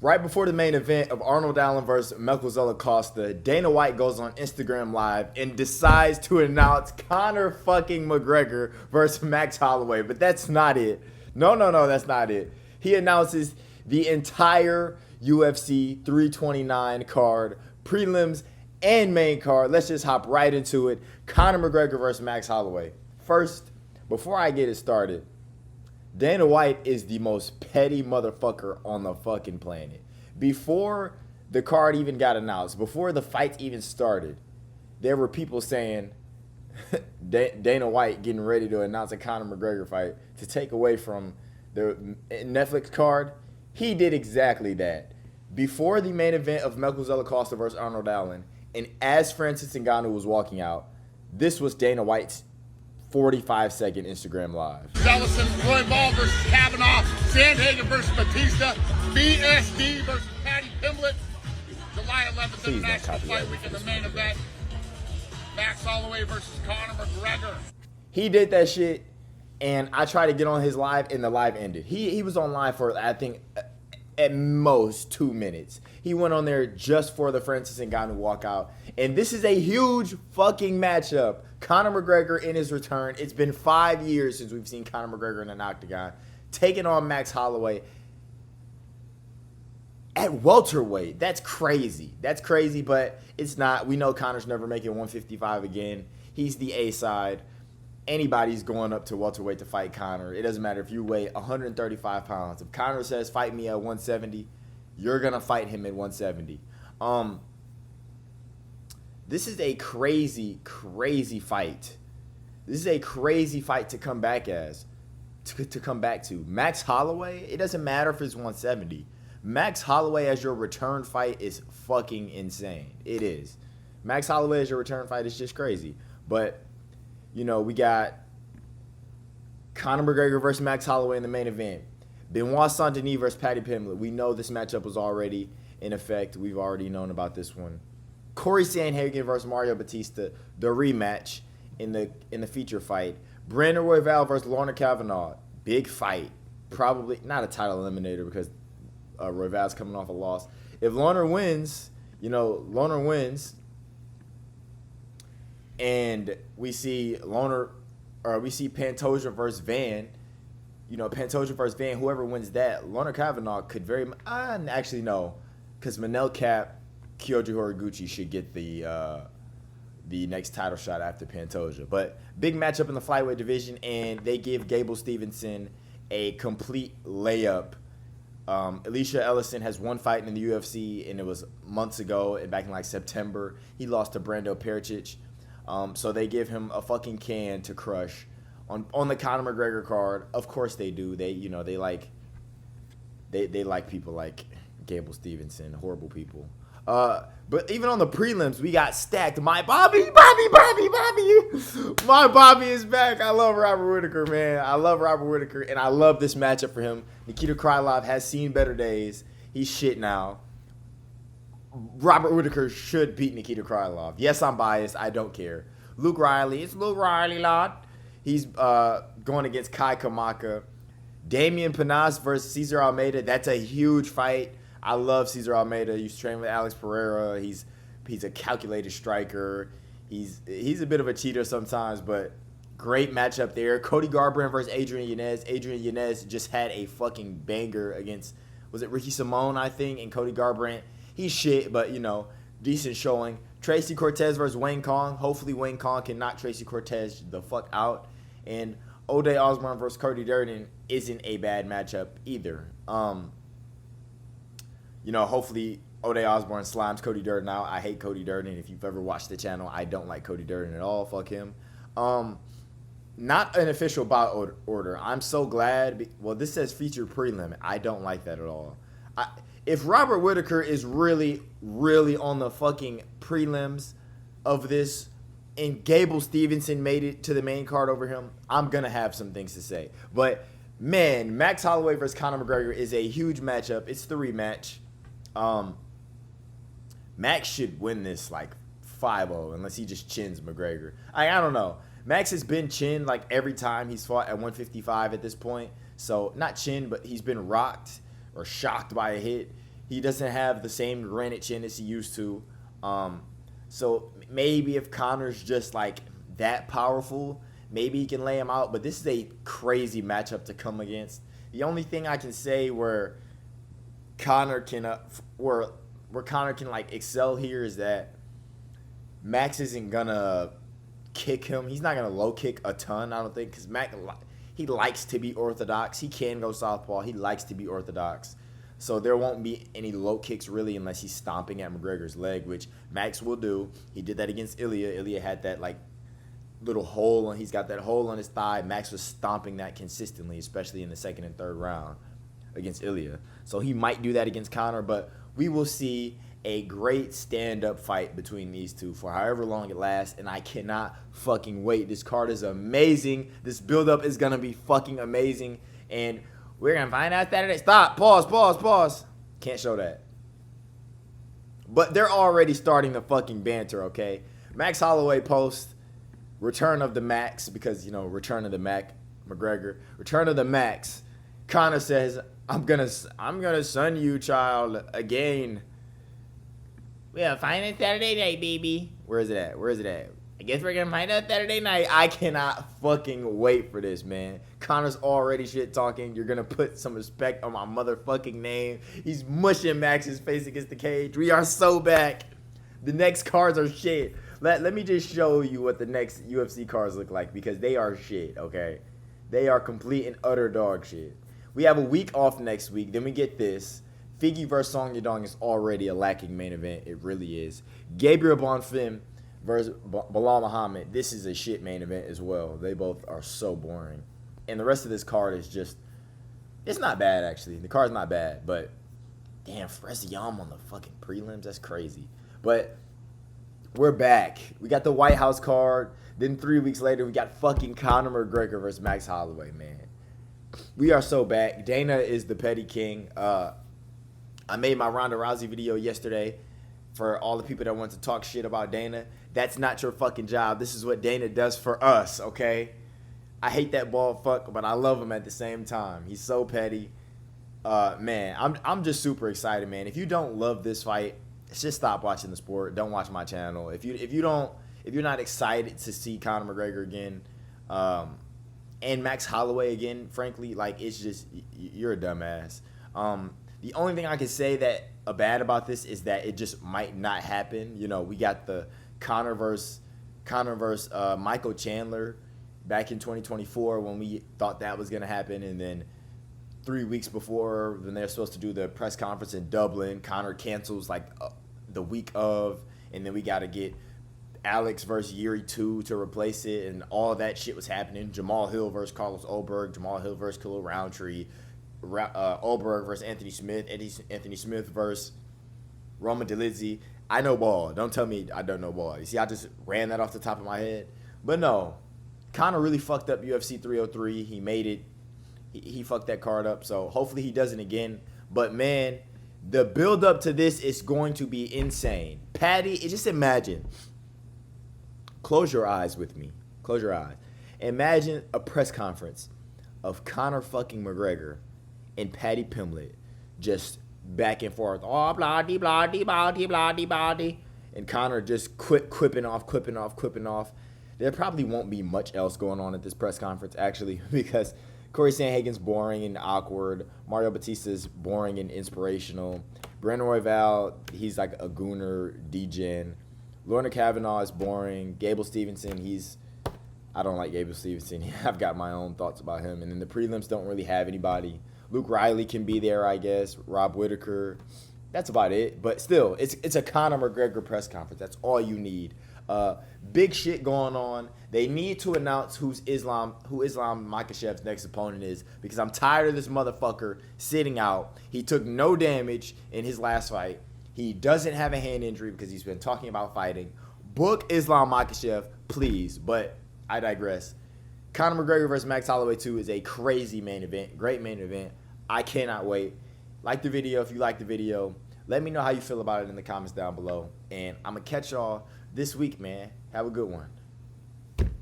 Right before the main event of Arnold Allen versus Mcgregor Costa, Dana White goes on Instagram Live and decides to announce Conor fucking McGregor versus Max Holloway. But that's not it. No, that's not it. He announces the entire UFC 329 card, prelims, and main card. Let's just hop right into it. Conor McGregor versus Max Holloway. First, before I get it started, Dana White is the most petty motherfucker on the fucking planet. Before the card even got announced, before the fights even started, there were people saying Dana White getting ready to announce a Conor McGregor fight to take away from the Netflix card. He did exactly that. Before the main event of Mcgregor Costa versus Arnold Allen, and as Francis Ngannou was walking out, this was Dana White's 45-second Instagram Live. Ellison, Roy Ball versus Kavanaugh, Sandhagen versus Batista, BSD versus Paddy Pimblett, July 11th International Fight Week in the main event, Max Holloway versus Conor McGregor. He did that shit, and I tried to get on his live, and the live ended. He was on live for, I think, at most 2 minutes. He went on there just for the Francis Ngannou walkout. And this is a huge fucking matchup. Conor McGregor in his return. It's been 5 years since we've seen Conor McGregor in an octagon. Taking on Max Holloway at welterweight. That's crazy. That's crazy, but it's not. We know Conor's never making 155 again. He's the A side. Anybody's going up to welterweight to fight Conor. It doesn't matter if you weigh 135 pounds. If Conor says fight me at 170, you're going to fight him at 170. This is a crazy, crazy fight. This is a crazy fight to come back to come back to. Max Holloway, it doesn't matter if it's 170. Max Holloway as your return fight is fucking insane. It is. Max Holloway as your return fight is just crazy. But you know, we got Conor McGregor versus Max Holloway in the main event. Benoit Saint-Denis versus Paddy Pimblett. We know this matchup was already in effect. We've already known about this one. Corey Sandhagen versus Mario Batista, the rematch in the feature fight. Brandon Royval versus Lorna Kavanaugh, big fight. Probably not a title eliminator because Royval's coming off a loss. If Lorna wins, and we see Pantoja versus Van. Pantoja versus Van. Whoever wins that, Lorna Kavanaugh could actually no, because Manel Cap, Kyoji Horiguchi should get the next title shot after Pantoja. But big matchup in the flyweight division, and they give Gable Stevenson a complete layup. Alicia Ellison has one fight in the UFC, and it was months ago, and back in like September. He lost to Brando Percic. So they give him a fucking can to crush on the Conor McGregor card. Of course they do. They like people like Gable Stevenson, horrible people. But even on the prelims, we got stacked. My Bobby. My Bobby is back. I love Robert Whittaker, man. I love Robert Whittaker, and I love this matchup for him. Nikita Krylov has seen better days. He's shit now. Robert Whittaker should beat Nikita Krylov. Yes, I'm biased. I don't care. Luke Riley. It's Luke Riley, lot. He's going against Kai Kamaka. Damian Panas versus Cesar Almeida. That's a huge fight. I love Cesar Almeida. He's trained with Alex Pereira. He's a calculated striker. He's a bit of a cheater sometimes, but great matchup there. Cody Garbrandt versus Adrian Yanez. Adrian Yanez just had a fucking banger against, was it Ricky Simone, I think, and Cody Garbrandt. He's shit, but, decent showing. Tracy Cortez versus Wayne Kong. Hopefully Wayne Kong can knock Tracy Cortez the fuck out. And O'Day Osborne versus Cody Durden isn't a bad matchup either. Hopefully O'Day Osborne slimes Cody Durden out. I hate Cody Durden. If you've ever watched the channel, I don't like Cody Durden at all. Fuck him. Not an official bout order. I'm so glad. Well, this says featured prelim. I don't like that at all. If Robert Whittaker is really, really on the fucking prelims of this and Gable Stevenson made it to the main card over him, I'm going to have some things to say. But, man, Max Holloway versus Conor McGregor is a huge matchup. It's the rematch. Max should win this like 5-0 unless he just chins McGregor. I don't know. Max has been chinned like every time he's fought at 155 at this point. So, not chinned, but he's been rocked or shocked by a hit. He doesn't have the same granite chin as he used to. So maybe if Conor's just like that powerful, maybe he can lay him out. But this is a crazy matchup to come against. The only thing I can say where Conor can where Conor can like excel here is that Max isn't gonna kick him. He's not gonna low kick a ton, I don't think, because Max, he likes to be orthodox. He can go southpaw. He likes to be orthodox. So there won't be any low kicks really unless he's stomping at McGregor's leg, which Max will do. He did that against Ilya. Ilya had that like little hole, and he's got that hole on his thigh. Max was stomping that consistently, especially in the second and third round against Ilya. So he might do that against Conor, but we will see a great stand-up fight between these two for however long it lasts, and I cannot fucking wait. This card is amazing. This build-up is going to be fucking amazing, and we're going to find out Saturday. Stop. Pause. Can't show that. But they're already starting the fucking banter, okay? Max Holloway post, return of the Max, because, you know, return of the Mac, McGregor. Return of the Max. Conor says, I'm gonna son you, child, again. We'll find it Saturday night, baby. Where is it at? I guess we're gonna find out Saturday night. I cannot fucking wait for this, man. Conor's already shit talking. You're gonna put some respect on my motherfucking name. He's mushing Max's face against the cage. We are so back. The next cards are shit. Let me just show you what the next UFC cards look like, because they are shit, okay? They are complete and utter dog shit. We have a week off next week. Then we get this. Figgy vs. Song Yadong is already a lacking main event. It really is. Gabriel Bonfim versus Bilal Muhammad. This is a shit main event as well. They both are so boring. And the rest of this card is just, it's not bad, actually. The card's not bad, but damn, Freziam on the fucking prelims, that's crazy. But we're back. We got the White House card. Then 3 weeks later, we got fucking Conor McGregor versus Max Holloway, man. We are so back. Dana is the petty king. I made my Ronda Rousey video yesterday for all the people that want to talk shit about Dana. That's not your fucking job. This is what Dana does for us, okay? I hate that bald fuck, but I love him at the same time. He's so petty. Man, I'm just super excited, man. If you don't love this fight, just stop watching the sport. Don't watch my channel. If you're not excited to see Conor McGregor again, and Max Holloway again, frankly, like, it's just, you're a dumbass. The only thing I can say that bad about this is that it just might not happen. You know, we got the Conor versus Michael Chandler back in 2024 when we thought that was going to happen, and then 3 weeks before, when they're supposed to do the press conference in Dublin, Conor cancels like the week of, and then we got to get Alex versus Yuri 2 to replace it, and all that shit was happening. Jamal Hill versus Carlos Ulberg, Jamal Hill versus Khalil Roundtree, Ulberg versus Anthony Smith, Anthony Smith versus Roman Dolidze. I know ball. Don't tell me I don't know ball. You see, I just ran that off the top of my head. But no, Conor really fucked up UFC 303. He made it. He fucked that card up. So hopefully he doesn't again. But man, the build up to this is going to be insane. Paddy, just imagine. Close your eyes with me. Close your eyes. Imagine a press conference of Conor fucking McGregor and Paddy Pimblett just back and forth. Oh, blah-dee, blah-dee, blah-dee, blah-dee, blah-dee. And Conor just quipping off. There probably won't be much else going on at this press conference, actually, because Corey Sandhagen's boring and awkward. Mario Batista's boring and inspirational. Brandon Royval, he's like a gooner, degen. Lorna Kavanaugh is boring. Gable Stevenson, I don't like Gable Stevenson. I've got my own thoughts about him. And then the prelims don't really have anybody. Luke Riley can be there, I guess. Rob Whitaker. That's about it. But still, it's a Conor McGregor press conference. That's all you need. Big shit going on. They need to announce who Islam Makhachev's next opponent is, because I'm tired of this motherfucker sitting out. He took no damage in his last fight. He doesn't have a hand injury because he's been talking about fighting. Book Islam Makhachev, please. But I digress. Conor McGregor versus Max Holloway 2 is a crazy main event. Great main event. I cannot wait. Like the video if you like the video. Let me know how you feel about it in the comments down below. And I'm going to catch y'all this week, man. Have a good one.